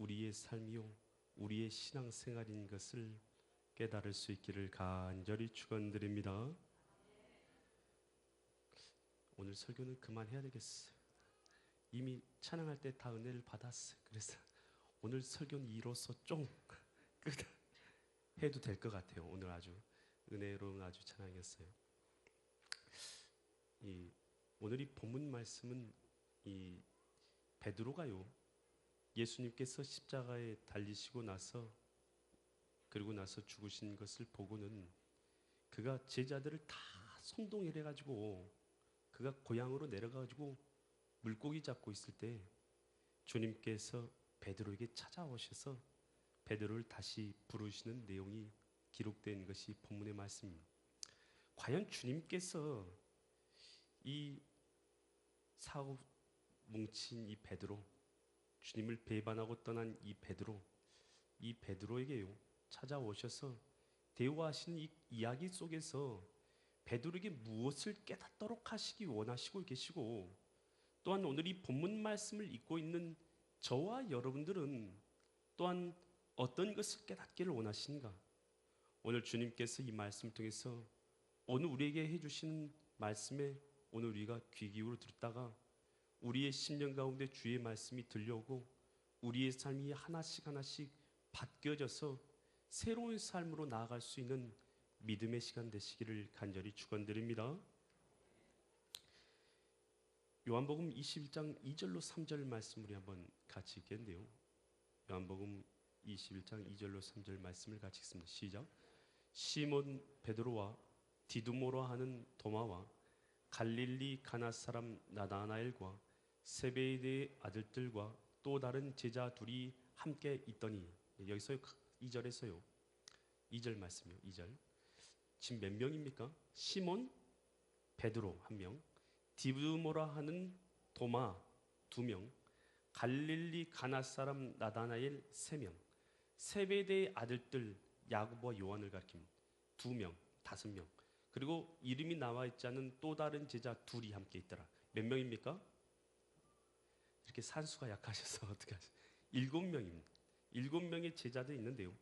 우리의 삶이요 우리의 신앙생활인 것을 깨달을 수 있기를 간절히 축원드립니다. 오늘 설교는 그만해야 되겠어요. 이미 찬양할 때 다 은혜를 받았어요. 그래서 오늘 설교는 이로써 좀 끝 해도 될 것 같아요. 오늘 아주 은혜로운 아주 찬양이었어요. 오늘 이 본문 말씀은 이 베드로가요 예수님께서 십자가에 달리시고 나서 그리고 나서 죽으신 것을 보고는 그가 제자들을 다 선동해 가지고 그가 고향으로 내려가지고 물고기 잡고 있을 때 주님께서 베드로에게 찾아오셔서 베드로를 다시 부르시는 내용이 기록된 것이 본문의 말씀입니다. 과연 주님께서 이 사고 뭉친 이 베드로, 주님을 배반하고 떠난 이 베드로에게요 찾아오셔서 대화하시는 이 이야기 속에서 베드로에게 무엇을 깨닫도록 하시기 원하시고 계시고, 또한 오늘 이 본문 말씀을 읽고 있는 저와 여러분들은 또한 어떤 것을 깨닫기를 원하시는가? 오늘 주님께서 이 말씀을 통해서 오늘 우리에게 해주시는 말씀에 오늘 우리가 귀 기울여 듣다가 우리의 심령 가운데 주의 말씀이 들려오고 우리의 삶이 하나씩 하나씩 바뀌어져서 새로운 삶으로 나아갈 수 있는 믿음의 시간 되시기를 간절히 축원드립니다. 요한복음 21장 2절로 3절 말씀 우리 한번 같이 읽겠는데요. 요한복음 21장 2절로 3절 말씀을 같이 읽습니다. 시작. 시몬 베드로와 디두모라 하는 도마와 갈릴리 가나 사람 나다나엘과 세베대의 아들들과 또 다른 제자 둘이 함께 있더니, 여기서 2절에서요 2절 말씀이요. 2절 지금 몇 명입니까? 시몬 베드로 1명, 디두모라 하는 도마 2명, 갈릴리 가나 사람 나다나엘 3명, 세베대의 아들들 야고보와 요한을 가리킵니다. 2명, 5명, 그리고 이름이 나와 있지 않은 또 다른 제자 둘이 함께 있더라. 몇 명입니까? 이렇게 산수가 약하셔서 어떻게 하세요? 7명입니다. 7명의 제자들이 있는데요,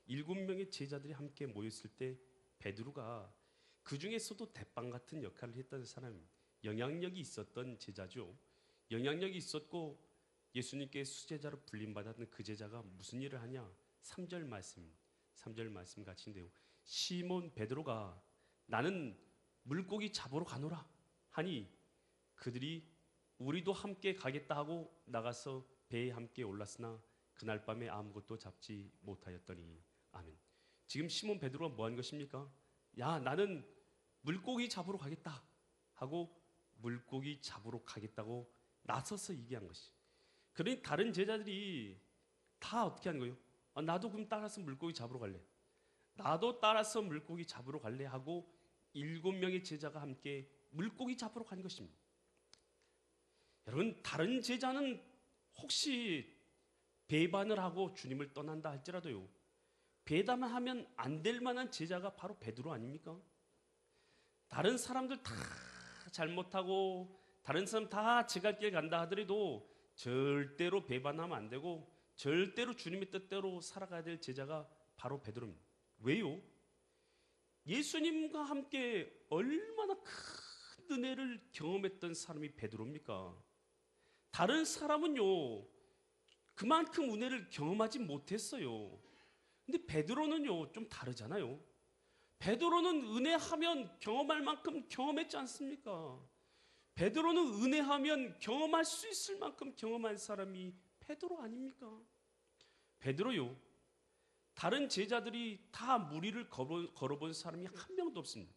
7명의 제자들이 함께 모였을 때 베드로가 그 중에서도 대빵 같은 역할을 했던 사람입니다. 영향력이 있었던 제자죠. 영향력이 있었고 예수님께 수제자로 불림받았던 그 제자가 무슨 일을 하냐? 3절 말씀입니다. 3절 말씀 같이인데요, 시몬 베드로가 나는 물고기 잡으러 가노라 하니 그들이 우리도 함께 가겠다 하고 나가서 배에 함께 올랐으나 그날 밤에 아무것도 잡지 못하였더니. 아멘. 지금 시몬 베드로가 뭐 한 것입니까? 야, 나는 물고기 잡으러 가겠다 하고 물고기 잡으러 가겠다고 나서서 얘기한 것이. 그러니 다른 제자들이 다 어떻게 하는 거예요? 나도 그럼 따라서 물고기 잡으러 갈래, 나도 따라서 물고기 잡으러 갈래 하고 7명의 제자가 함께 물고기 잡으러 간 것입니다. 여러분, 다른 제자는 혹시 배반을 하고 주님을 떠난다 할지라도요, 배반하면 안 될 만한 제자가 바로 베드로 아닙니까? 다른 사람들 다 잘못하고 다른 사람 다 제갈 길 간다 하더라도 절대로 배반하면 안 되고 절대로 주님의 뜻대로 살아가야 될 제자가 바로 베드로입니다. 왜요? 예수님과 함께 얼마나 큰 은혜를 경험했던 사람이 베드로입니까? 다른 사람은요 그만큼 은혜를 경험하지 못했어요. 근데 베드로는요 좀 다르잖아요. 베드로는 은혜하면 경험할 만큼 경험했지 않습니까? 베드로는 은혜하면 경험할 수 있을 만큼 경험한 사람이 베드로 아닙니까? 베드로요, 다른 제자들이 다 무리를 걸어본 사람이 한 명도 없습니다.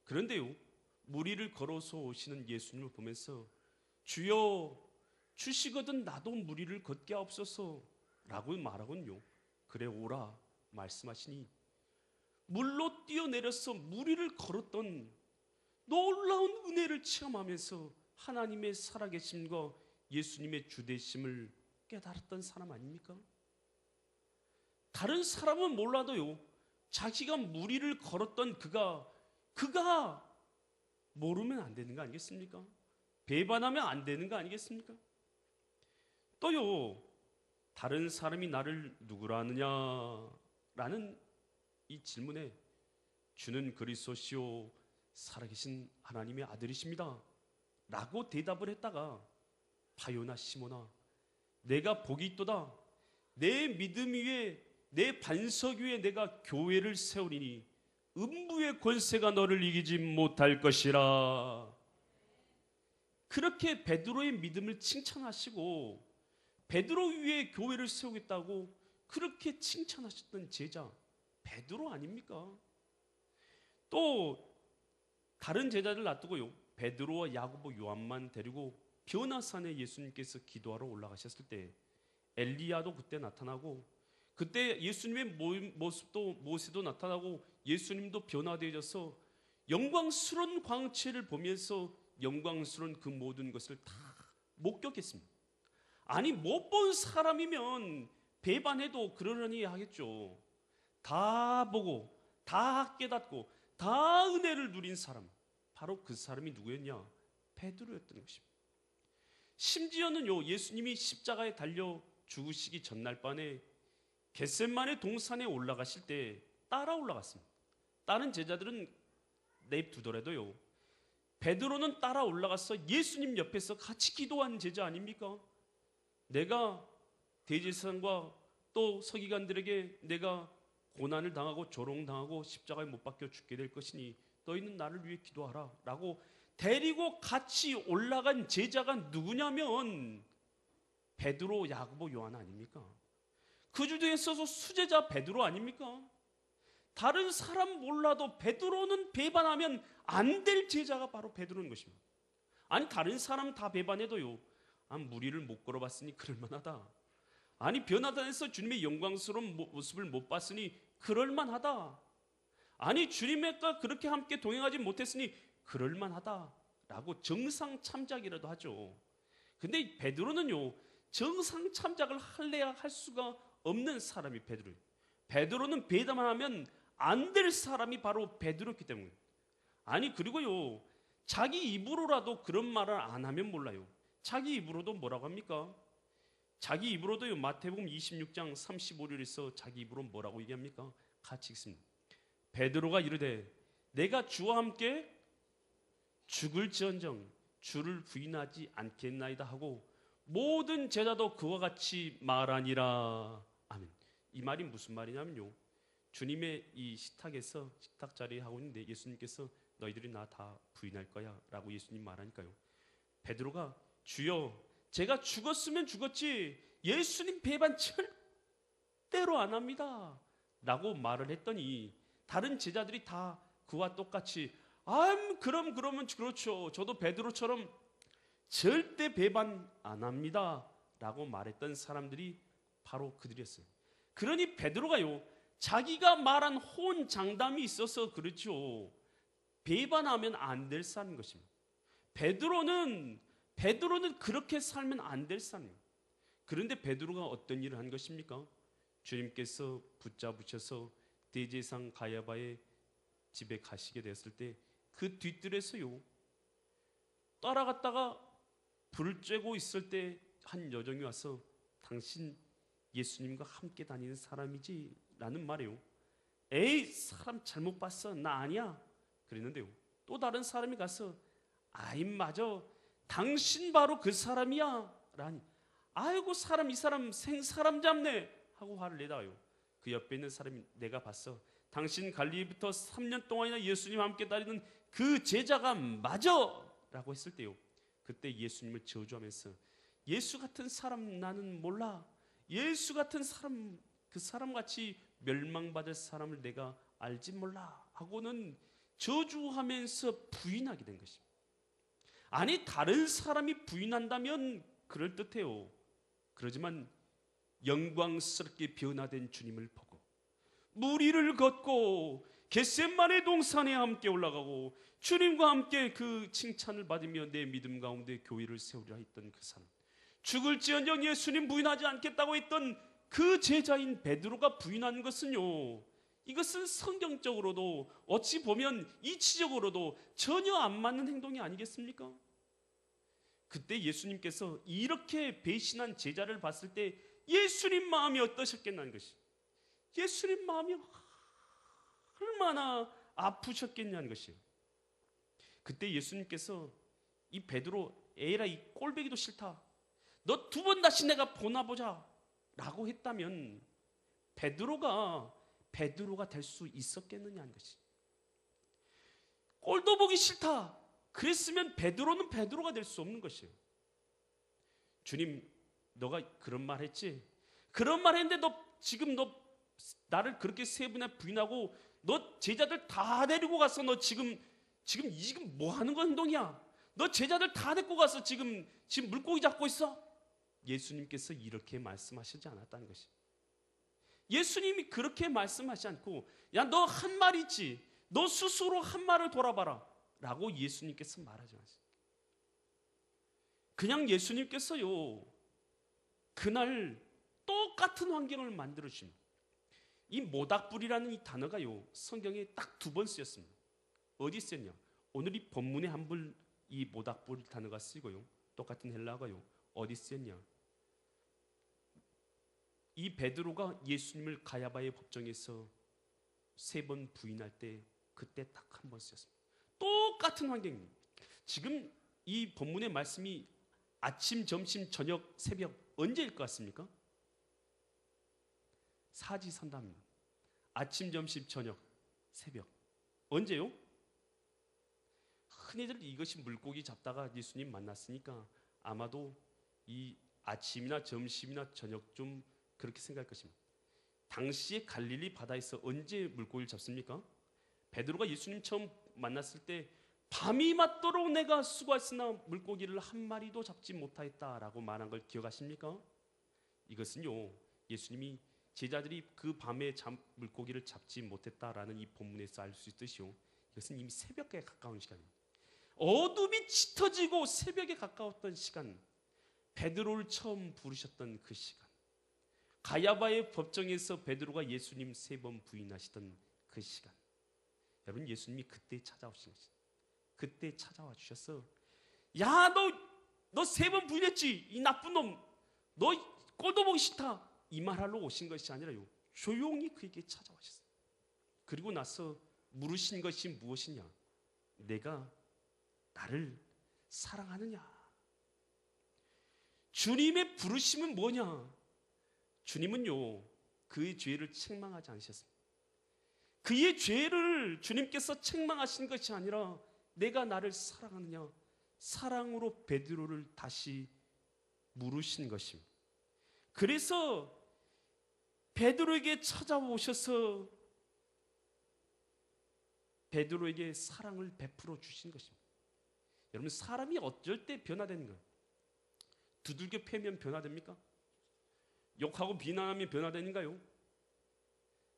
그런데요, 무리를 걸어서 오시는 예수님을 보면서 주여 주시거든 나도 무리를 걷게 하옵소서 라고 말하군요. 그래 오라 말씀하시니 물로 뛰어내려서 무리를 걸었던 놀라운 은혜를 체험하면서 하나님의 살아계심과 예수님의 주되심을 깨달았던 사람 아닙니까? 다른 사람은 몰라도요, 자기가 무리를 걸었던 그가 모르면 안 되는 거 아니겠습니까? 배반하면 안 되는 거 아니겠습니까? 또요, 다른 사람이 나를 누구라 하느냐라는 이 질문에 주는 그리스도시요 살아계신 하나님의 아들이십니다 라고 대답을 했다가 바요나 시몬아 내가 복이 있도다 내 믿음 위에 내 반석 위에 내가 교회를 세우리니 음부의 권세가 너를 이기지 못할 것이라. 그렇게 베드로의 믿음을 칭찬하시고 베드로 위에 교회를 세우겠다고 그렇게 칭찬하셨던 제자 베드로 아닙니까? 또 다른 제자들 놔두고요 베드로와 야고보 요한만 데리고 변화산에 예수님께서 기도하러 올라가셨을 때 엘리야도 그때 나타나고 그때 예수님의 모습도 모세도 나타나고 예수님도 변화되어져서 영광스러운 광채를 보면서 영광스러운 그 모든 것을 다 목격했습니다. 아니 못 본 사람이면 배반해도 그러려니 하겠죠. 다 보고 다 깨닫고 다 은혜를 누린 사람 바로 그 사람이 누구였냐? 베드로였던 것입니다. 심지어는요 예수님이 십자가에 달려 죽으시기 전날 밤에 겟세마네 동산에 올라가실 때 따라 올라갔습니다. 다른 제자들은 내두더라도요 베드로는 따라 올라가서 예수님 옆에서 같이 기도한 제자 아닙니까? 내가 대제사장과 또 서기관들에게 내가 고난을 당하고 조롱당하고 십자가에 못 박혀 죽게 될 것이니 너희는 나를 위해 기도하라 라고 데리고 같이 올라간 제자가 누구냐면 베드로, 야고보, 요한 아닙니까? 그 중에 있어서 수제자 베드로 아닙니까? 다른 사람 몰라도 베드로는 배반하면 안 될 제자가 바로 베드로인 것입니다. 아니 다른 사람 다 배반해도요 무리를 못 걸어봤으니 그럴만하다. 아니 변화단에서 주님의 영광스러운 모습을 못 봤으니 그럴만하다. 아니 주님과 그렇게 함께 동행하지 못했으니 그럴만하다 라고 정상 참작이라도 하죠. 근데 베드로는요 정상 참작을 할래야 할 수가 없는 사람이 베드로예요. 베드로는 배반만 하면 안 될 사람이 바로 베드로였기 때문에. 아니 그리고요 자기 입으로라도 그런 말을 안 하면 몰라요. 자기 입으로도 뭐라고 합니까? 자기 입으로도요 마태복음 26장 35절에서 자기 입으로 뭐라고 얘기합니까? 같이 읽습니다. 베드로가 이르되 내가 주와 함께 죽을지언정 주를 부인하지 않겠나이다 하고 모든 제자도 그와 같이 말하니라. 아멘. 이 말이 무슨 말이냐면요 주님의 이 식탁에서 식탁 자리에 하고 있는데 예수님께서 너희들이 나 다 부인할 거야 라고 예수님 말하니까요 베드로가 주여 제가 죽었으면 죽었지 예수님 배반 절대로 안 합니다 라고 말을 했더니 다른 제자들이 다 그와 똑같이 그러면 그렇죠 저도 베드로처럼 절대 배반 안 합니다 라고 말했던 사람들이 바로 그들이었어요. 그러니 베드로가요 자기가 말한 호언장담이 있어서 그렇죠 배반하면 안 될 사람인 것입니다. 베드로는 그렇게 살면 안 될 사람이에요. 그런데 베드로가 어떤 일을 한 것입니까? 주님께서 붙잡으셔서 대제사장 가야바의 집에 가시게 되었을 때 그 뒤뜰에서요 따라갔다가 불을 쬐고 있을 때 한 여종이 와서 당신 예수님과 함께 다니는 사람이지? 라는 말이에요. 에이 사람 잘못 봤어 나 아니야 그랬는데요 또 다른 사람이 가서 맞아 당신 바로 그 사람이야 라니 아이고 이 사람 생사람 잡네 하고 화를 내다가요 그 옆에 있는 사람이 내가 봤어 당신 갈릴리부터 3년 동안이나 예수님과 함께 다니는 그 제자가 맞아 라고 했을 때요 그때 예수님을 저주하면서 예수 같은 사람 나는 몰라 예수 같은 사람 그 사람같이 멸망받을 사람을 내가 알지 몰라 하고는 저주하면서 부인하게 된 것입니다. 아니 다른 사람이 부인한다면 그럴듯해요. 그러지만 영광스럽게 변화된 주님을 보고 무리를 걷고 겟세마네 동산에 함께 올라가고 주님과 함께 그 칭찬을 받으며 내 믿음 가운데 교회를 세우리라 했던 그 사람 죽을지언정 예수님 부인하지 않겠다고 했던 그 제자인 베드로가 부인한 것은요 이것은 성경적으로도 어찌 보면 이치적으로도 전혀 안 맞는 행동이 아니겠습니까? 그때 예수님께서 이렇게 배신한 제자를 봤을 때 예수님 마음이 어떠셨겠냐는 것이, 예수님 마음이 얼마나 아프셨겠냐는 것이에요. 그때 예수님께서 이 베드로, 에라 이 꼴배기도 싫다, 너 두 번 다시 내가 보나 보자 라고 했다면 베드로가 될 수 있었겠느냐는 것이, 꼴도 보기 싫다 그랬으면 베드로는 베드로가 될 수 없는 것이에요. 주님, 너가 그런 말 했지? 그런 말 했는데 너 나를 그렇게 세 번이나 부인하고 너 제자들 다 데리고 가서 너 지금 뭐 하는 거 행동이야? 너 제자들 다 데리고 가서 지금 물고기 잡고 있어? 예수님께서 이렇게 말씀하시지 않았다는 것이, 예수님이 그렇게 말씀하지 않고, 야, 너 한 말 있지? 너 스스로 한 말을 돌아봐라 라고 예수님께서 말하지 않았어요. 그냥 예수님께서요, 그날 똑같은 환경을 만들어 주십니다. 이 모닥불이라는 이 단어가요, 성경에 딱 2번 쓰였습니다. 어디 쓰였냐? 오늘 이 본문에 한 번 이 모닥불 단어가 쓰이고요, 똑같은 헬라어가요, 어디 쓰였냐? 이 베드로가 예수님을 가야바의 법정에서 3번 부인할 때 그때 딱 한 번 쓰였습니다. 똑같은 환경입니다. 지금 이 본문의 말씀이 아침, 점심, 저녁, 새벽 언제일 것 같습니까? 사지선다입니다. 아침, 점심, 저녁, 새벽. 언제요? 흔히들 이것이 물고기 잡다가 예수님 만났으니까 아마도 이 아침이나 점심이나 저녁 좀 그렇게 생각할 것입니다. 당시에 갈릴리 바다에서 언제 물고기를 잡습니까? 베드로가 예수님 처음 만났을 때 밤이 맞도록 내가 수고했으나 물고기를 한 마리도 잡지 못하였다라고 말한 걸 기억하십니까? 이것은요, 예수님이 제자들이 그 밤에 물고기를 잡지 못했다라는 이 본문에서 알 수 있듯이요, 이것은 이미 새벽에 가까운 시간입니다. 어둠이 짙어지고 새벽에 가까웠던 시간, 베드로를 처음 부르셨던 그 시간, 가야바의 법정에서 베드로가 예수님 3번 부인하시던 그 시간, 여러분, 예수님이 그때 찾아오신 것입니다. 그때 찾아와 주셔서, 야, 너 3번 부인했지? 이 나쁜 놈, 너 꼴도 보기 싫다, 이 말하러 오신 것이 아니라요, 조용히 그에게 찾아오셨어요. 그리고 나서 물으신 것이 무엇이냐? 내가 나를 사랑하느냐? 주님의 부르심은 뭐냐? 주님은요, 그의 죄를 책망하지 않으셨습니다. 그의 죄를 주님께서 책망하신 것이 아니라 내가 나를 사랑하느냐, 사랑으로 베드로를 다시 물으신 것입니다. 그래서 베드로에게 찾아오셔서 베드로에게 사랑을 베풀어 주신 것입니다. 여러분, 사람이 어쩔 때 변화되는 거예요? 두들겨 패면 변화됩니까? 욕하고 비난하면 변화되는가요?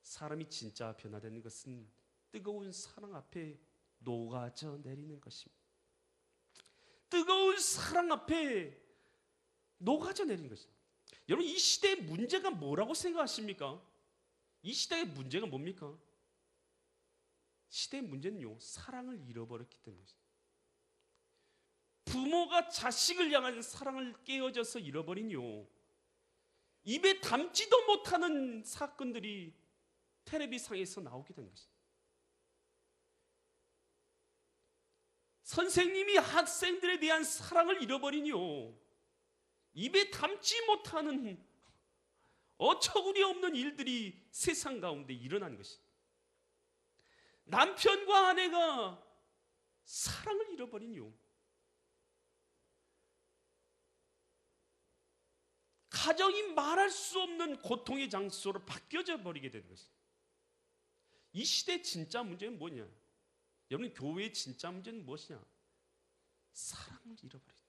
사람이 진짜 변화되는 것은 뜨거운 사랑 앞에 녹아져 내리는 것입니다. 뜨거운 사랑 앞에 녹아져 내리는 것입니다. 여러분, 이 시대의 문제가 뭐라고 생각하십니까? 이 시대의 문제가 뭡니까? 시대의 문제는요, 사랑을 잃어버렸기 때문입니다. 부모가 자식을 향한 사랑을 깨어져서 잃어버린요, 입에 담지도 못하는 사건들이 텔레비상에서 나오게 된 것입니다. 선생님이 학생들에 대한 사랑을 잃어버린요, 입에 담지 못하는 어처구니 없는 일들이 세상 가운데 일어나는 것입니다. 남편과 아내가 사랑을 잃어버린요, 가정이 말할 수 없는 고통의 장소로 바뀌어져 버리게 되는 것입니다. 이 시대의 진짜 문제는 뭐냐? 여러분, 교회의 진짜 문제는 무엇이냐? 사랑을 잃어버린다.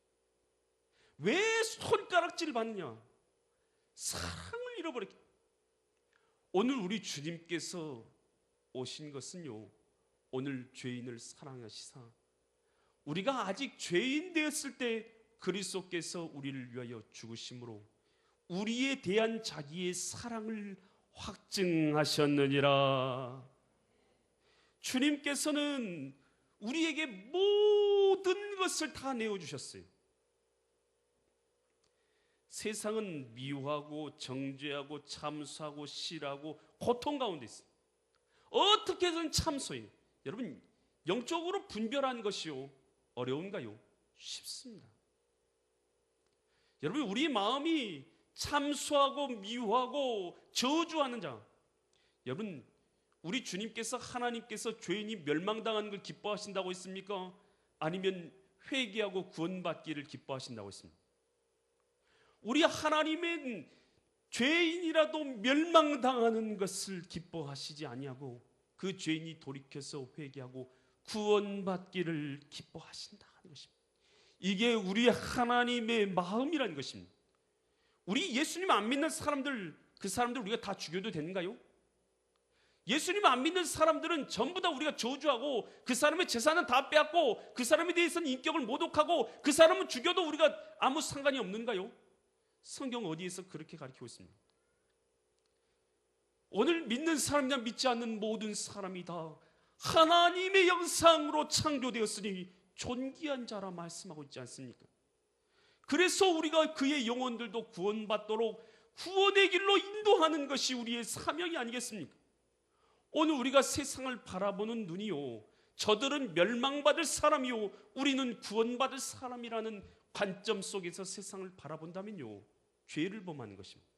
왜 손가락질을 받느냐? 사랑을 잃어버렸기. 오늘 우리 주님께서 오신 것은요, 오늘 죄인을 사랑하시사 우리가 아직 죄인 되었을 때 그리스도께서 우리를 위하여 죽으심으로 우리에 대한 자기의 사랑을 확증하셨느니라. 주님께서는 우리에게 모든 것을 다 내어주셨어요. 세상은 미워하고 정죄하고 참수하고 싫어하고 고통 가운데 있습니다. 어떻게 해서는 참소해요. 여러분, 영적으로 분별하는 것이요 어려운가요? 쉽습니다. 여러분, 우리 마음이 참수하고 미워하고 저주하는 자, 여러분, 우리 주님께서, 하나님께서 죄인이 멸망당하는 걸 기뻐하신다고 했습니까? 아니면 회개하고 구원받기를 기뻐하신다고 했습니까? 우리 하나님은 죄인이라도 멸망당하는 것을 기뻐하시지 아니하고 그 죄인이 돌이켜서 회개하고 구원받기를 기뻐하신다는 것입니다. 이게 우리 하나님의 마음이라는 것입니다. 우리 예수님 안 믿는 사람들, 그 사람들 우리가 다 죽여도 되는가요? 예수님 안 믿는 사람들은 전부 다 우리가 저주하고 그 사람의 재산은 다 빼앗고 그 사람에 대해서는 인격을 모독하고 그 사람은 죽여도 우리가 아무 상관이 없는가요? 성경 어디에서 그렇게 가르치고 있습니다. 오늘 믿는 사람이나 믿지 않는 모든 사람이 다 하나님의 형상으로 창조되었으니 존귀한 자라 말씀하고 있지 않습니까? 그래서 우리가 그의 영혼들도 구원받도록 구원의 길로 인도하는 것이 우리의 사명이 아니겠습니까? 오늘 우리가 세상을 바라보는 눈이요, 저들은 멸망받을 사람이요 우리는 구원받을 사람이라는 관점 속에서 세상을 바라본다면요, 죄를 범하는 것입니다.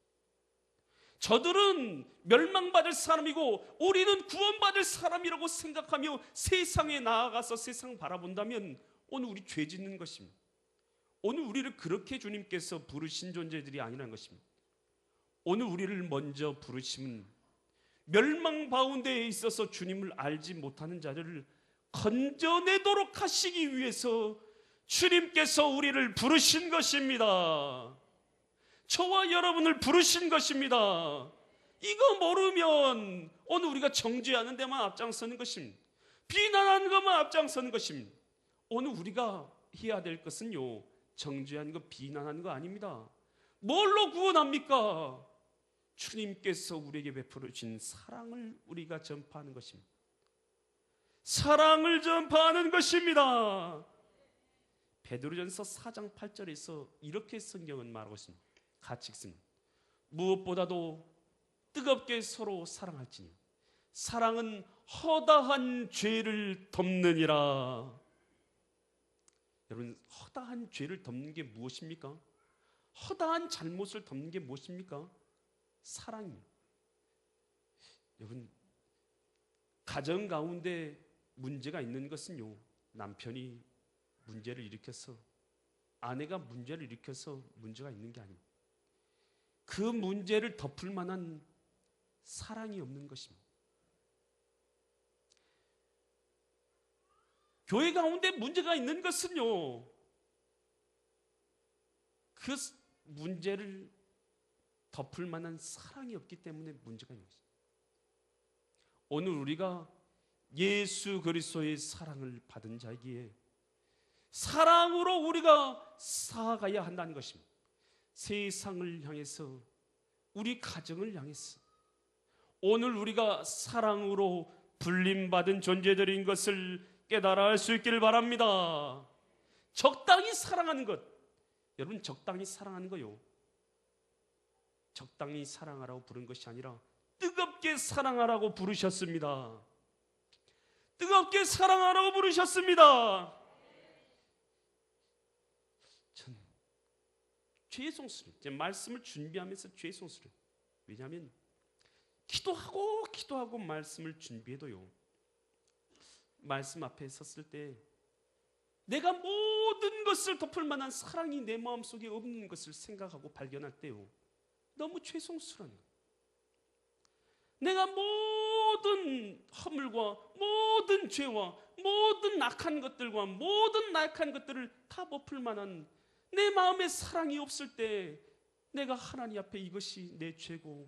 저들은 멸망받을 사람이고 우리는 구원받을 사람이라고 생각하며 세상에 나아가서 세상 바라본다면 오늘 우리 죄 짓는 것입니다. 오늘 우리를 그렇게 주님께서 부르신 존재들이 아니라는 것입니다. 오늘 우리를 먼저 부르심은 멸망 가운데에 있어서 주님을 알지 못하는 자들을 건져내도록 하시기 위해서 주님께서 우리를 부르신 것입니다. 저와 여러분을 부르신 것입니다. 이거 모르면 오늘 우리가 정죄하는 데만 앞장서는 것입니다. 비난하는 것만 앞장서는 것입니다. 오늘 우리가 해야 될 것은요, 정죄하는 거, 비난하는 거 아닙니다. 뭘로 구원합니까? 주님께서 우리에게 베풀어 주신 사랑을 우리가 전파하는 것입니다. 사랑을 전파하는 것입니다. 베드로전서 4장 8절에서 이렇게 성경은 말하고 있습니다. 같이 읽습니다. 무엇보다도 뜨겁게 서로 사랑할지니 사랑은 허다한 죄를 덮느니라. 여러분, 허다한 죄를 덮는 게 무엇입니까? 허다한 잘못을 덮는 게 무엇입니까? 사랑입니다. 여러분, 가정 가운데 문제가 있는 것은요, 남편이 문제를 일으켜서, 아내가 문제를 일으켜서 문제가 있는 게 아닙니다. 그 문제를 덮을 만한 사랑이 없는 것입니다. 교회 가운데 문제가 있는 것은요, 그 문제를 덮을 만한 사랑이 없기 때문에 문제가 있는 것입니다. 오늘 우리가 예수 그리스도의 사랑을 받은 자이기에 사랑으로 우리가 살아가야 한다는 것입니다. 세상을 향해서, 우리 가정을 향해서 오늘 우리가 사랑으로 불림받은 존재들인 것을 깨달아 알 수 있기를 바랍니다. 적당히 사랑하는 것, 여러분, 적당히 사랑하는 거요, 적당히 사랑하라고 부른 것이 아니라 뜨겁게 사랑하라고 부르셨습니다. 뜨겁게 사랑하라고 부르셨습니다. 전 죄송스러워요. 제 말씀을 준비하면서 죄송스러워요. 왜냐하면 기도하고 말씀을 준비해도요, 말씀 앞에 섰을 때 내가 모든 것을 덮을 만한 사랑이 내 마음속에 없는 것을 생각하고 발견할 때요, 너무 죄송스러운 거예요. 내가 모든 허물과 모든 죄와 모든 악한 것들과 모든 나약한 것들을 다 덮을 만한 내 마음에 사랑이 없을 때 내가 하나님 앞에 이것이 내 죄고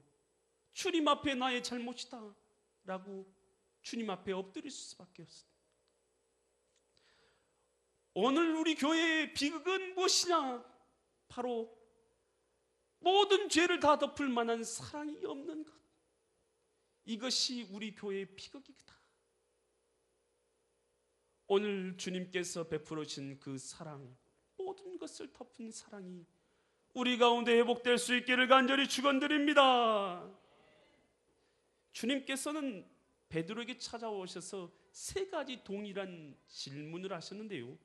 주님 앞에 나의 잘못이다 라고 주님 앞에 엎드릴 수밖에 없습니다. 오늘 우리 교회의 비극은 무엇이냐? 바로 모든 죄를 다 덮을 만한 사랑이 없는 것, 이것이 우리 교회의 비극이다. 오늘 주님께서 베풀어 주신 그 사랑, 모든 것을 덮은 사랑이 우리 가운데 회복될 수 있기를 간절히 축원드립니다. 주님께서는 베드로에게 찾아오셔서 세 가지 동일한 질문을 하셨는데요.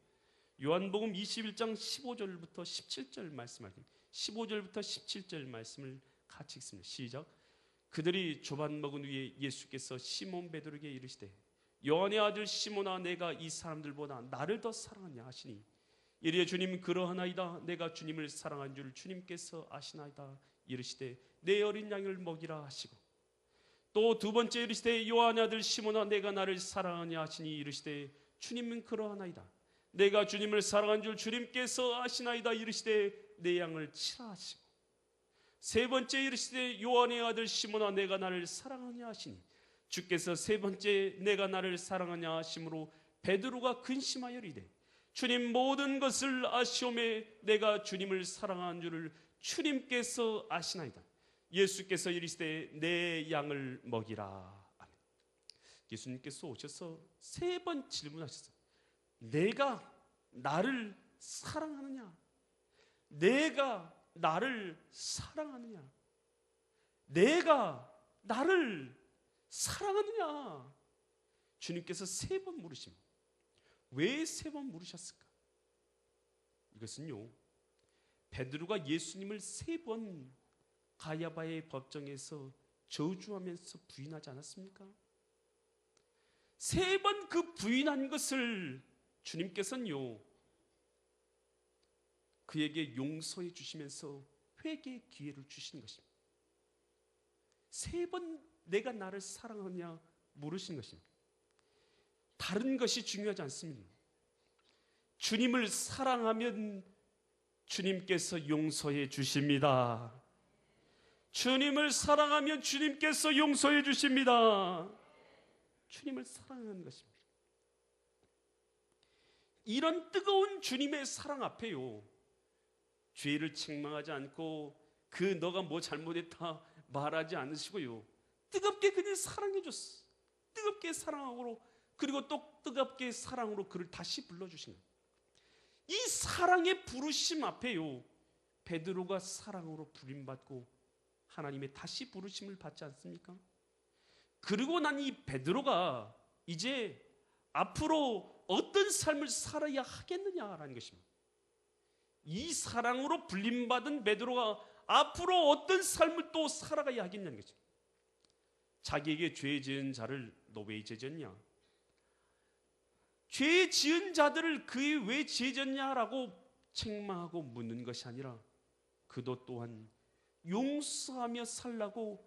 요한복음 21장 15절부터 17절 말씀하십니다. 15절부터 17절 말씀을 같이 읽습니다. 시작. 그들이 조반 먹은 후에 예수께서 시몬 베드로에게 이르시되 요한의 아들 시몬아, 내가 이 사람들보다 나를 더 사랑하냐 하시니, 이르되 주님 그러하나이다. 내가 주님을 사랑한 줄 주님께서 아시나이다. 이르시되 내 어린 양을 먹이라 하시고, 또 두 번째 이르시되 요한의 아들 시몬아, 내가 나를 사랑하냐 하시니, 이르시되 주님은 그러하나이다. 내가 주님을 사랑한 줄 주님께서 아시나이다. 이르시되 내 양을 치라 하시고, 세 번째 이르시되 요한의 아들 시몬아, 내가 나를 사랑하냐 하시니, 주께서 세 번째 내가 나를 사랑하냐 하심으로 베드로가 근심하여 이르되 주님 모든 것을 아시오매 내가 주님을 사랑한 줄을 주님께서 아시나이다. 예수께서 이르시되 내 양을 먹이라. 아멘. 예수님께서 오셔서 세 번 질문하셨어요. 내가 나를 사랑하느냐? 내가 나를 사랑하느냐? 내가 나를 사랑하느냐? 주님께서 세 번 물으십니다. 왜 세 번 물으셨을까? 이것은요, 베드로가 예수님을 세 번 가야바의 법정에서 저주하면서 부인하지 않았습니까? 세 번 그 부인한 것을 주님께서는요, 그에게 용서해 주시면서 회개의 기회를 주시는 것입니다. 세 번 내가 나를 사랑하냐 물으신 것입니다. 다른 것이 중요하지 않습니다. 주님을 사랑하면 주님께서 용서해 주십니다. 주님을 사랑하면 주님께서 용서해 주십니다. 주님을 사랑하는 것입니다. 이런 뜨거운 주님의 사랑 앞에요, 죄를 책망하지 않고 그 너가 뭐 잘못했다 말하지 않으시고요, 뜨겁게 그를 사랑해 줬어. 뜨겁게 사랑하고, 그리고 또 뜨겁게 사랑으로 그를 다시 불러주신 거예요. 이 사랑의 부르심 앞에요, 베드로가 사랑으로 부림받고 하나님의 다시 부르심을 받지 않습니까? 그리고 난 이 베드로가 이제 앞으로 어떤 삶을 살아야 하겠느냐라는 것입니다. 이 사랑으로 불림받은 베드로가 앞으로 어떤 삶을 또 살아가야 하겠냐는 것입니다. 자기에게 죄 지은 자를 너 왜 죄졌냐? 죄 지은 자들을 그에 왜 죄졌냐라고 책망하고 묻는 것이 아니라 그도 또한 용서하며 살라고,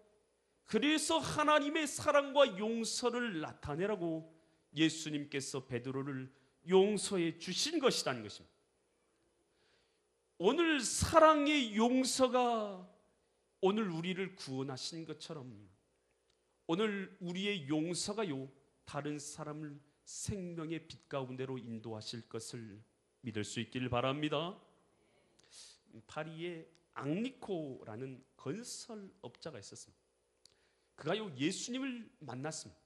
그래서 하나님의 사랑과 용서를 나타내라고 예수님께서 베드로를 용서해 주신 것이라는 것입니다. 오늘 사랑의 용서가 오늘 우리를 구원하신 것처럼 오늘 우리의 용서가요, 다른 사람을 생명의 빛 가운데로 인도하실 것을 믿을 수 있길 바랍니다. 파리에 앙리코라는 건설업자가 있었습니다. 그가요, 예수님을 만났습니다.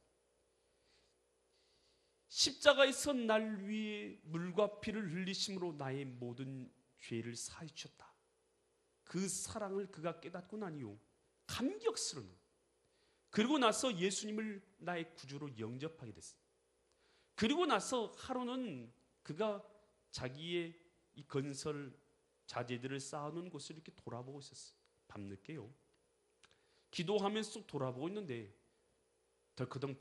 십자가에서 날 위해 물과 피를 흘리심으로 나의 모든 죄를 사해 주셨다. 그 사랑을 그가 깨닫고 나니요, 감격스러운 거예요. 그리고 나서 예수님을 나의 구주로 영접하게 됐어요. 그리고 나서 하루는 그가 자기의 이 건설 자재들을 쌓아놓은 곳을 이렇게 돌아보고 있었어요. 밤늦게요. 기도하면서 돌아보고 있는데 덜커덩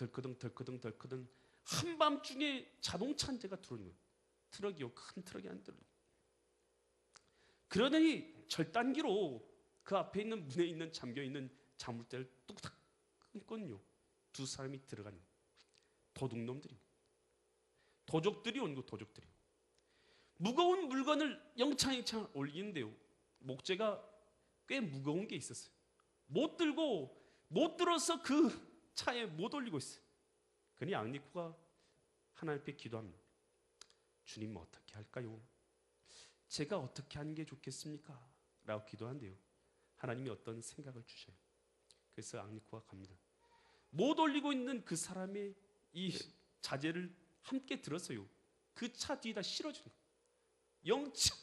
한밤중에 자동차 한 대가 들어오는 거예요. 트럭이요, 큰 트럭이 안 들어요. 그러더니 절단기로 그 앞에 있는 문에 있는 잠겨있는 자물쇠를 뚝딱 끊거든요. 두 사람이 들어가는 거예요. 도둑놈들이, 도적들이 온 거, 도적들이 무거운 물건을 영창영창 올리는데요, 목재가 꽤 무거운 게 있었어요. 못 들어서 그 차에 못 올리고 있어요. 그러니 앙리코가 하나님 앞에 기도합니다. 주님 어떻게 할까요? 제가 어떻게 하는 게 좋겠습니까? 라고 기도한대요. 하나님이 어떤 생각을 주셔요. 그래서 앙리코가 갑니다. 못 올리고 있는 그 사람의 이 자재를 함께 들어서요, 그 차 뒤에다 실어주는 거예요. 영차.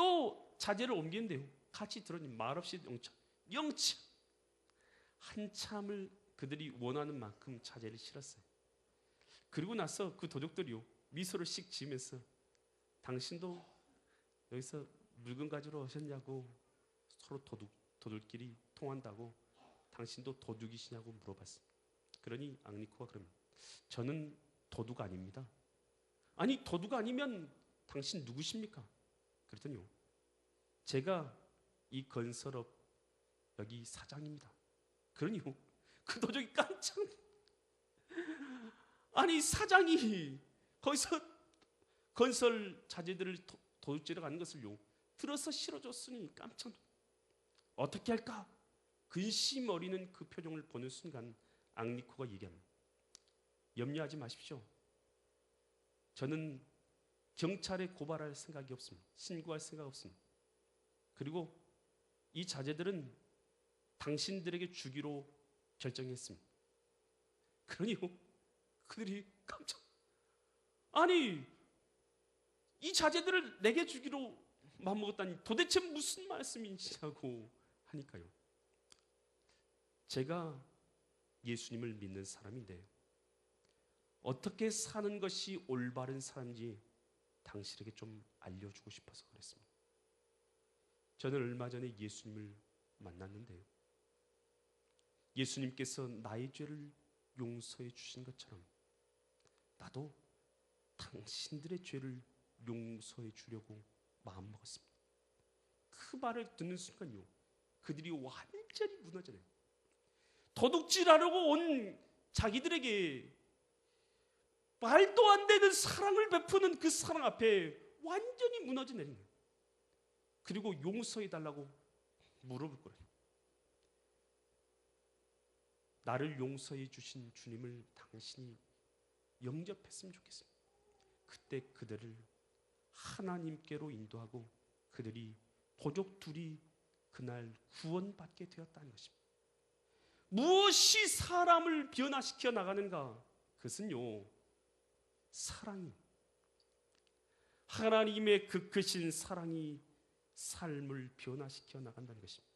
또 자재를 옮기는데요. 같이 들으니 말없이 영차 한참을 그들이 원하는 만큼 자재를 실었어요. 그리고 나서 그 도둑들이요, 미소를 씩 지으면서 당신도 여기서 물건 가지러 오셨냐고, 서로 도둑끼리 통한다고 당신도 도둑이시냐고 물어봤어요. 그러니 앙리코가 그럽니다. 저는 도둑 아닙니다. 아니, 도둑 아니면 당신 누구십니까? 그랬더니요, 제가 이 건설업 여기 사장입니다. 그러니요, 그 도둑이 깜짝, 아니 사장이 거기서 건설 자재들을 도둑질해 가는 것을요 들어서 실어줬으니 깜짝, 어떻게 할까 근심 어리는 그 표정을 보는 순간 앙리코가 얘기합니다. 염려하지 마십시오. 저는 경찰에 고발할 생각이 없습니다. 신고할 생각 없습니다. 그리고 이 자재들은 당신들에게 주기로 결정했습니다. 그러니요, 그들이 깜짝, 아니 이 자재들을 내게 주기로 마음먹었다니 도대체 무슨 말씀이시냐고 하니까요, 제가 예수님을 믿는 사람인데 어떻게 사는 것이 올바른 사람인지 당신에게 좀 알려주고 싶어서 그랬습니다. 저는 얼마 전에 예수님을 만났는데요, 예수님께서 나의 죄를 용서해 주신 것처럼 나도 당신들의 죄를 용서해 주려고 마음먹었습니다. 그 말을 듣는 순간요, 그들이 완전히 무너져요. 도둑질하려고 온 자기들에게 말도 안 되는 사랑을 베푸는 그 사랑 앞에 완전히 무너져 내린 거예요. 그리고 용서해 달라고 물어볼 거예요. 나를 용서해 주신 주님을 당신이 영접했으면 좋겠습니다. 그때 그들을 하나님께로 인도하고 그들이 도적 둘이 그날 구원받게 되었다는 것입니다. 무엇이 사람을 변화시켜 나가는가? 그것은요, 사랑이, 하나님의 그 크신 사랑이 삶을 변화시켜 나간다는 것입니다.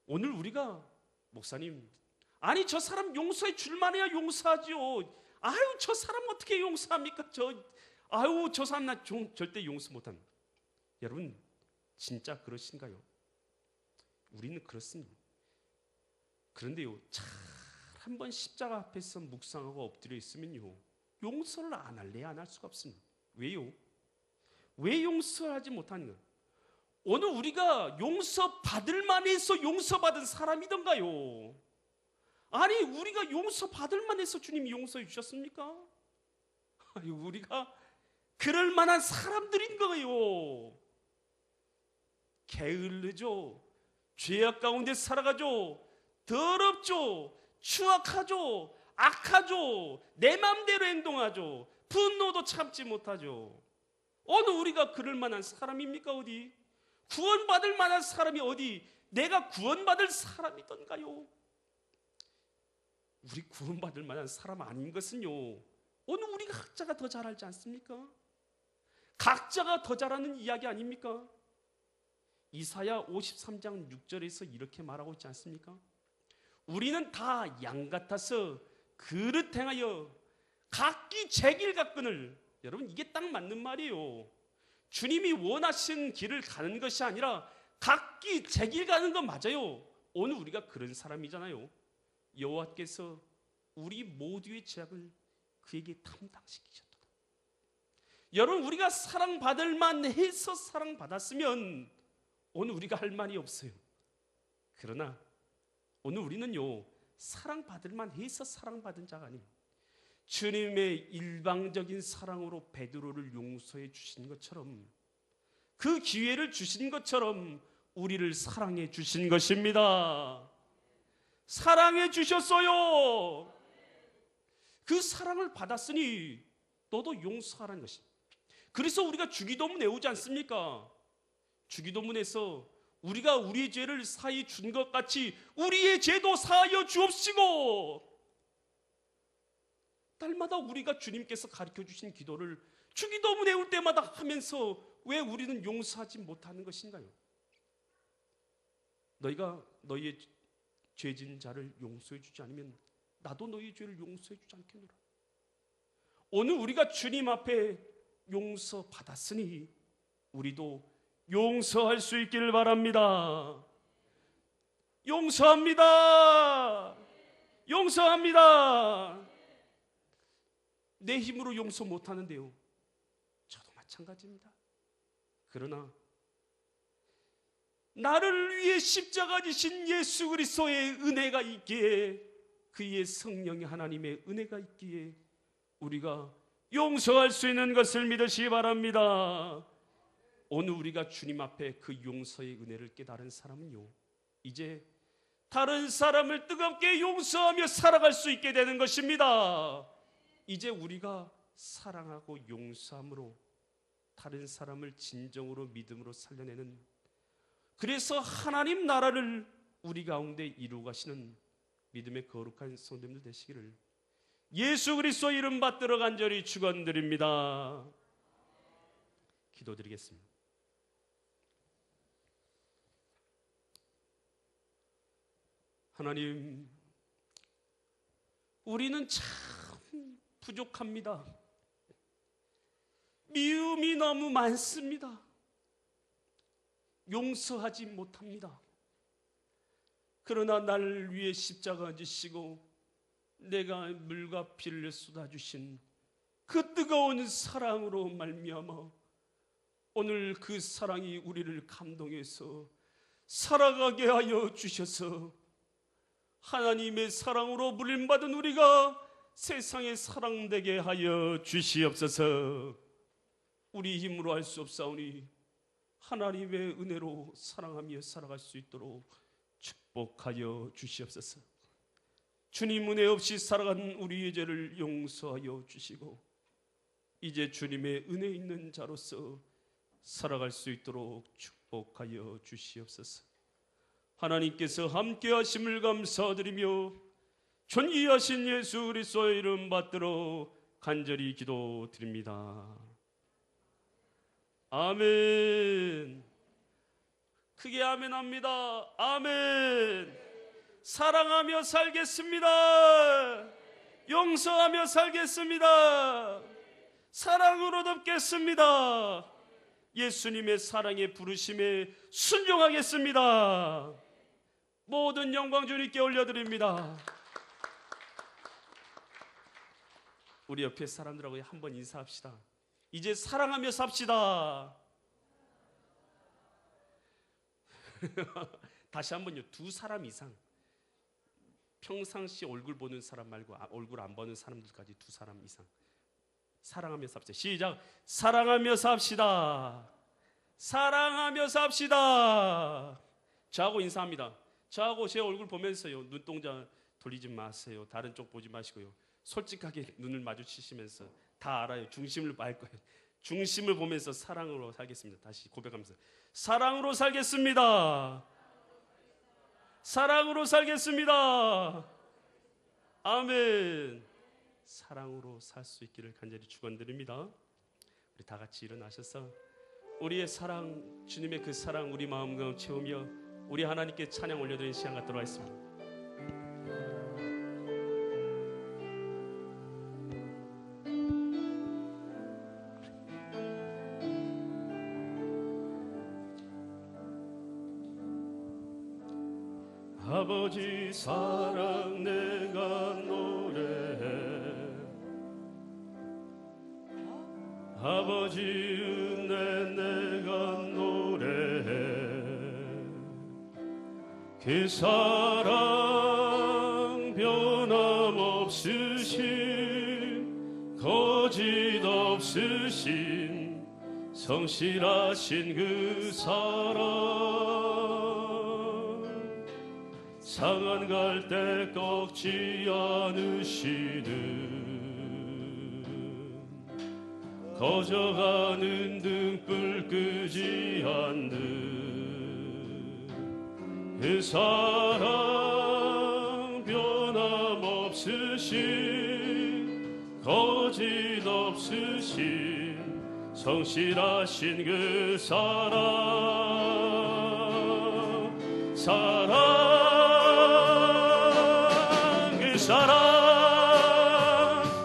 오늘 우리가, 목사님, 아니 저 사람 용서해 줄만해야 용서하죠. 아유 저 사람 어떻게 용서합니까? 아유 저 사람 나 절대 용서 못합니다. 여러분 진짜 그러신가요? 우리는 그렇습니다. 그런데요, 잘 한번 십자가 앞에서 묵상하고 엎드려 있으면요, 용서를 안 할래 안 할 수가 없습니다. 왜요? 왜 용서하지 못하는가? 오늘 우리가 용서받을 만해서 용서받은 사람이던가요? 아니 우리가 용서받을 만해서 주님이 용서해 주셨습니까? 아니 우리가 그럴 만한 사람들인 거예요. 게을르죠. 죄악 가운데 살아가죠. 더럽죠. 추악하죠. 악하죠. 내 맘대로 행동하죠. 분노도 참지 못하죠. 어느 우리가 그럴 만한 사람입니까? 어디? 구원받을 만한 사람이 어디? 내가 구원받을 사람이던가요? 우리 구원받을 만한 사람 아닌 것은요, 오늘 우리가 각자가 더 잘 알지 않습니까? 각자가 더 잘하는 이야기 아닙니까? 이사야 53장 6절에서 이렇게 말하고 있지 않습니까? 우리는 다 양 같아서 그릇 행하여 각기 제 길 갔거늘. 여러분 이게 딱 맞는 말이에요. 주님이 원하신 길을 가는 것이 아니라 각기 제 길 가는 건 맞아요. 오늘 우리가 그런 사람이잖아요. 여호와께서 우리 모두의 죄악을 그에게 담당시키셨다. 여러분 우리가 사랑받을 만해서 사랑받았으면 오늘 우리가 할 말이 없어요. 그러나 오늘 우리는요, 사랑받을 만해서 사랑받은 자가 아닙니다. 주님의 일방적인 사랑으로 베드로를 용서해 주신 것처럼, 그 기회를 주신 것처럼 우리를 사랑해 주신 것입니다. 사랑해 주셨어요. 그 사랑을 받았으니 너도 용서하라는 것입니다. 그래서 우리가 주기도문 외우지 않습니까? 주기도문에서 우리가 우리의 죄를 사하여 준 것 같이 우리의 죄도 사하여 주옵시고, 날마다 우리가 주님께서 가르쳐 주신 기도를 주기 너무 내올 때마다 하면서 왜 우리는 용서하지 못하는 것인가요? 너희가 너희의 죄진 자를 용서해 주지 않으면 나도 너희의 죄를 용서해 주지 않겠노라. 오늘 우리가 주님 앞에 용서받았으니 우리도 용서할 수 있기를 바랍니다. 용서합니다. 용서합니다. 내 힘으로 용서 못하는데요, 저도 마찬가지입니다. 그러나 나를 위해 십자가 지신 예수 그리스도의 은혜가 있기에, 그의 성령의 하나님의 은혜가 있기에 우리가 용서할 수 있는 것을 믿으시기 바랍니다. 오늘 우리가 주님 앞에 그 용서의 은혜를 깨달은 사람은요, 이제 다른 사람을 뜨겁게 용서하며 살아갈 수 있게 되는 것입니다. 이제 우리가 사랑하고 용서함으로 다른 사람을 진정으로 믿음으로 살려내는, 그래서 하나님 나라를 우리 가운데 이루어 가시는 믿음의 거룩한 성도님들 되시기를 예수 그리스도 이름 받들어 간절히 축원드립니다. 기도드리겠습니다. 하나님, 우리는 참 부족합니다. 미움이 너무 많습니다. 용서하지 못합니다. 그러나 나를 위해 십자가 지시고 내가 물과 피를 쏟아주신 그 뜨거운 사랑으로 말미암아 오늘 그 사랑이 우리를 감동해서 살아가게 하여 주셔서 하나님의 사랑으로 부름받은 우리가 세상에 사랑되게 하여 주시옵소서. 우리 힘으로 할 수 없사오니 하나님의 은혜로 사랑하며 살아갈 수 있도록 축복하여 주시옵소서. 주님 은혜 없이 살아간 우리의 죄를 용서하여 주시고 이제 주님의 은혜 있는 자로서 살아갈 수 있도록 축복하여 주시옵소서. 하나님께서 함께 하심을 감사드리며 존귀하신 예수 그리스도의 이름 받들어 간절히 기도드립니다. 아멘. 크게 아멘합니다. 아멘. 사랑하며 살겠습니다. 용서하며 살겠습니다. 사랑으로 돕겠습니다. 예수님의 사랑의 부르심에 순종하겠습니다. 모든 영광 주님께 올려드립니다. 우리 옆에 사람들하고 한번 인사합시다. 이제 사랑하며 삽시다. 다시 한번요. 두 사람 이상, 평상시 얼굴 보는 사람 말고 얼굴 안 보는 사람들까지 두 사람 이상 사랑하며 삽시다. 시작. 사랑하며 삽시다. 사랑하며 삽시다. 저하고 인사합니다. 저하고 제 얼굴 보면서요, 눈동자 돌리지 마세요. 다른 쪽 보지 마시고요, 솔직하게 눈을 마주치시면서 다 알아요. 중심을 알 거예요. 중심을 보면서 사랑으로 살겠습니다. 다시 고백하면서 사랑으로 살겠습니다. 사랑으로 살겠습니다. 아멘. 사랑으로 살 수 있기를 간절히 축원드립니다. 우리 다 같이 일어나셔서 우리의 사랑, 주님의 그 사랑 우리 마음 가운데 채우며 우리 하나님께 찬양 올려드리는 시간 갖도록 하겠습니다. 아버지 사랑 내가 노래해, 아버지 은혜 내가 노래해, 그 사랑 변함없으신 거짓 없으신 성실하신 그 사랑, 상한 갈 때 꺾지 않으시는, 꺼져가는 등불 끄지 않는 그 사랑 변함없으신 거짓 없으신 성실하신 그 사랑 그 사랑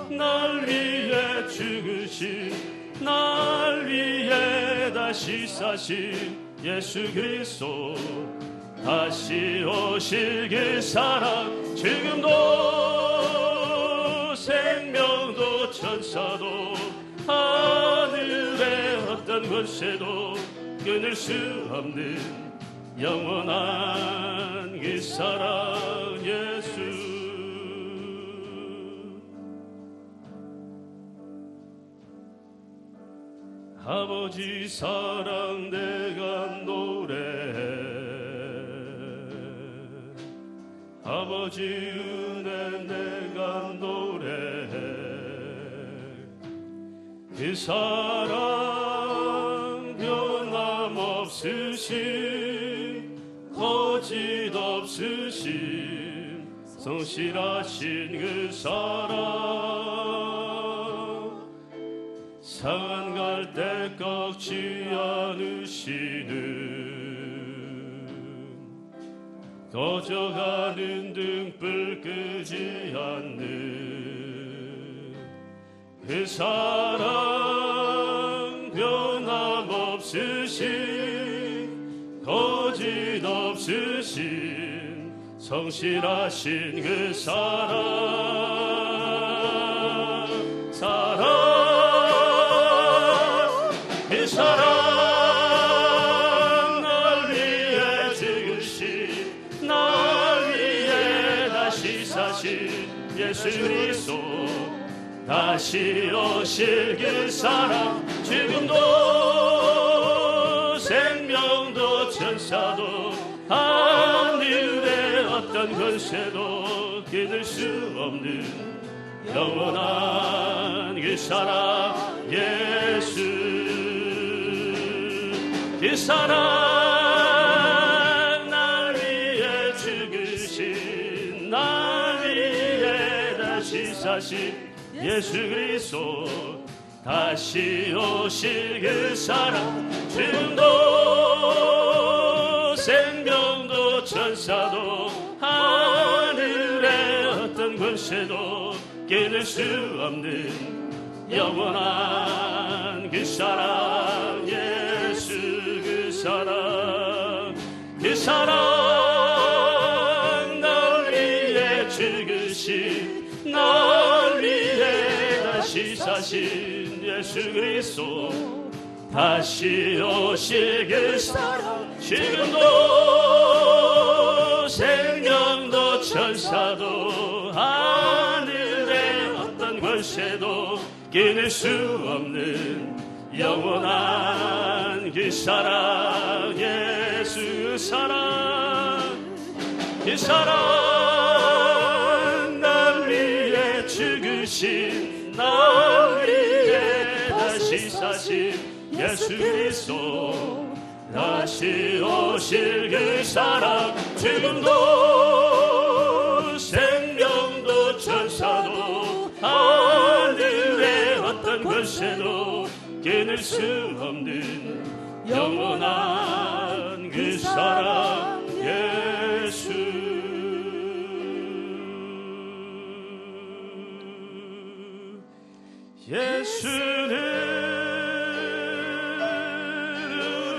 날 위해 죽으신 날 위해 다시 사신 예수 그리스도 다시 오실 그 사랑 지금도 생명도 천사도 하늘의 어떤 권세도 끊을 수 없는 영원한 그 사랑 예수 아버지 사랑 내가 노래해 아버지 은혜 내가 노래해 그 사랑 변함없으신 거짓 없으신 성실하신 그 사랑 상한 갈대 꺾지 않으시는 꺼져가는 등불 끄지 않는 그 사랑 변함없으신 거짓 없으신 성실하신 그 사랑 그 사랑 날 위해 죽으신 날 위해 다시 사신 예수 그리스도 다시 오실 그 사랑 지금도 생명도 천사도 하늘의 어떤 권세도 끊을 수 없는 영원한 그 사랑 예수 그 사랑 날 위해 죽으신 날 위해 다시 사신 예수 그리스도 다시 오실 그 사랑 지금도 생명도 천사도 하늘의 어떤 권세도 끊을 수 없는 영원한 그 사랑 예수 그 사랑 날 위해 죽으신 날 위해 다시 사신 예수 그리스도 다시 오실 그 사랑 지금도 생명도 천사도 하늘의 어떤 권세도 끊을 수 없는 영원한 그 사랑 예수 그 사랑 날 위해 죽으신 날 위해 다시 사신 예수 그리스도 다시 오실 그 사랑 지금도 생명도 천사도 하늘의 어떤 권세도 끊을 수 없는 영원한 그 사랑 예수 예수는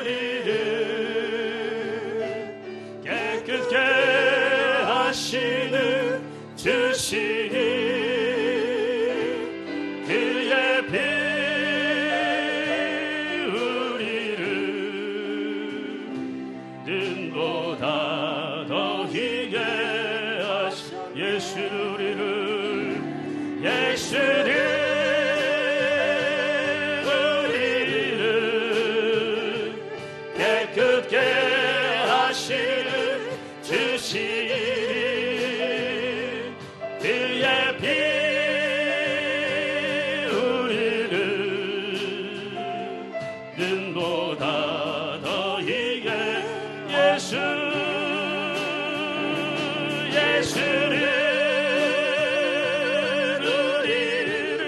우리를 깨끗게 하시는 주시니 그의 피 우리를 눈보다 더 희게 하시 예수 우리를 깨끗게 하시는 주시니 그의 피 우리를 눈보다 더 희게 예수를 우리를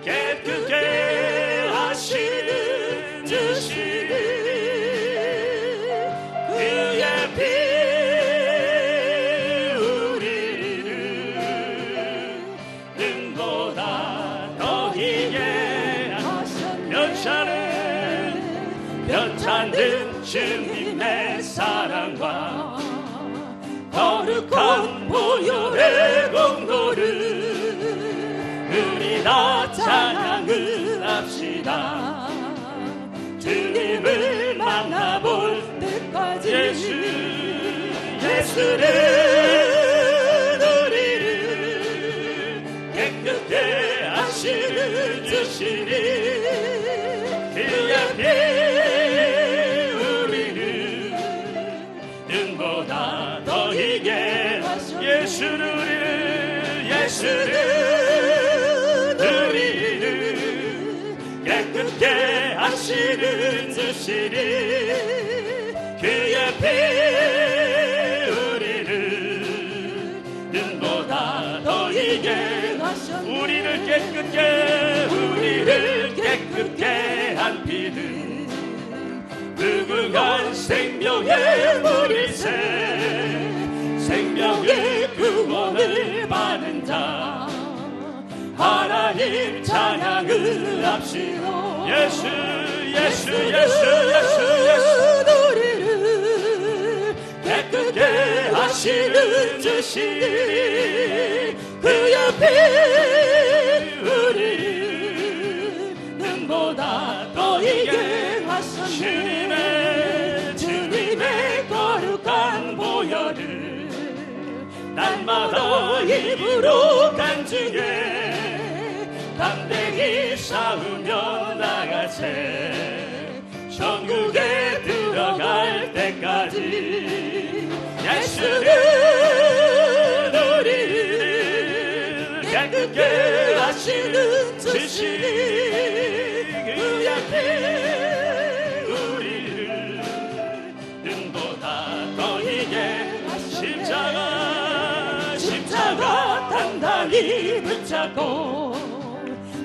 깨끗게 주님의 사랑과 거룩한 보혈의 공로를 우리 다 찬양을 합시다. 주님을 만나볼 때까지 예수는 우리를 깨끗게 하시는 주시니 그의 피 우리를 눈보다 더 희게 예수는 우리를 깨끗게 하시는 주시니 그의 피 우리를 눈보다 더 희게 우리를 깨끗게 한 피는 무궁한 생명의 물일새 생명의 구원을 받은 자 하나님 찬양을 합시다. 예수 우리를 깨끗게 하시는 주시니 그의 피 우리를 눈보다 더 희게 하셨네. 주님의 거룩한 보혈을 날마다 입으로 간증해 담대히 싸우며 나가세 천국에 들어갈 때까지 예수는 우리를 깨끗게 하시는 주시니 그의 피 우리를 눈보다 더 희게 십자가 단단히 붙잡고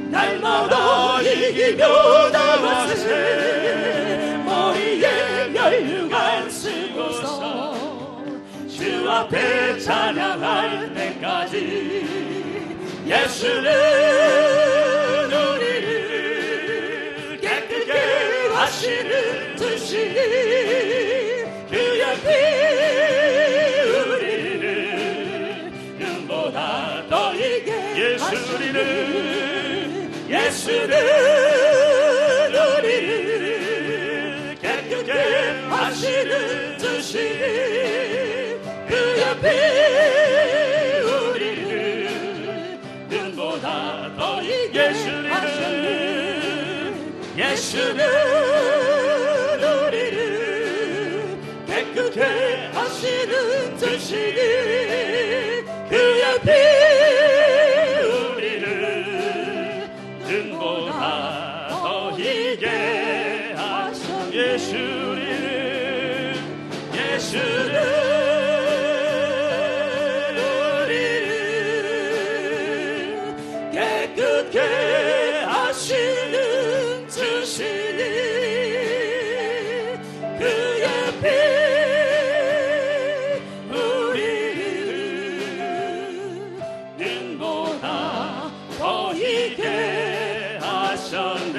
날마다 이기며 나가세 머리에 면류관 쓰고서 주 앞에 찬양할 때까지 예수는 우리를 깨끗게 하시는 주시니 그의 피 우리를 눈보다 더 희게 예수는 우리를 깨끗게 하시는 주시니 그의 피 우리를 눈보다 더 희게 예수는 우리를 깨끗게 하시는 주시니 그의 피 우리를 눈보다 더 희게 하셨네. 예수는 우리를 깨끗게 하시는 주시니 그의 피 우리를 눈보다 더 희게 하셨네.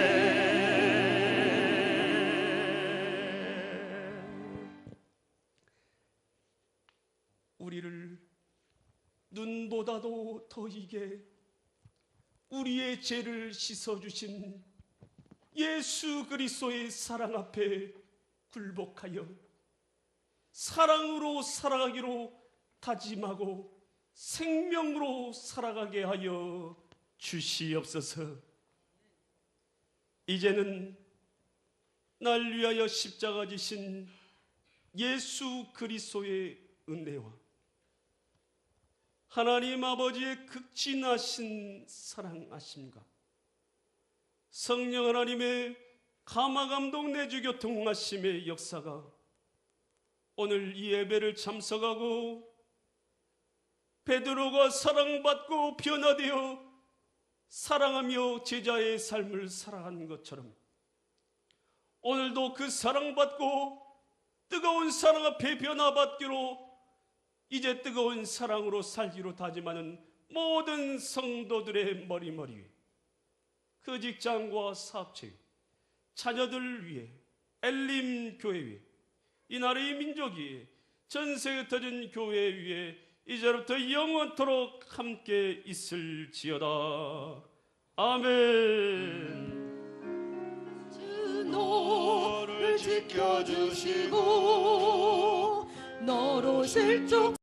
우리를 눈보다도 더 희게 우리의 죄를 씻어주신 예수 그리스도의 사랑 앞에 굴복하여 사랑으로 살아가기로 다짐하고 생명으로 살아가게 하여 주시옵소서. 이제는 날 위하여 십자가 지신 예수 그리스도의 은혜와 하나님 아버지의 극진하신 사랑하심과 성령 하나님의 감화감동 내주 교통하심의 역사가 오늘 이 예배를 참석하고 베드로가 사랑받고 변화되어 사랑하며 제자의 삶을 살아가는 것처럼 오늘도 그 사랑받고 뜨거운 사랑 앞에 변화받기로 이제 뜨거운 사랑으로 살기로 다짐하는 모든 성도들의 머리 위에 그 직장과 사업체 자녀들 위해 엘림 교회 위에 이 나라의 민족이 전 세계 흩어진 교회 위에 이제부터 영원토록 함께 있을지어다. 아멘. 주 너를 지켜주시고 너로 실족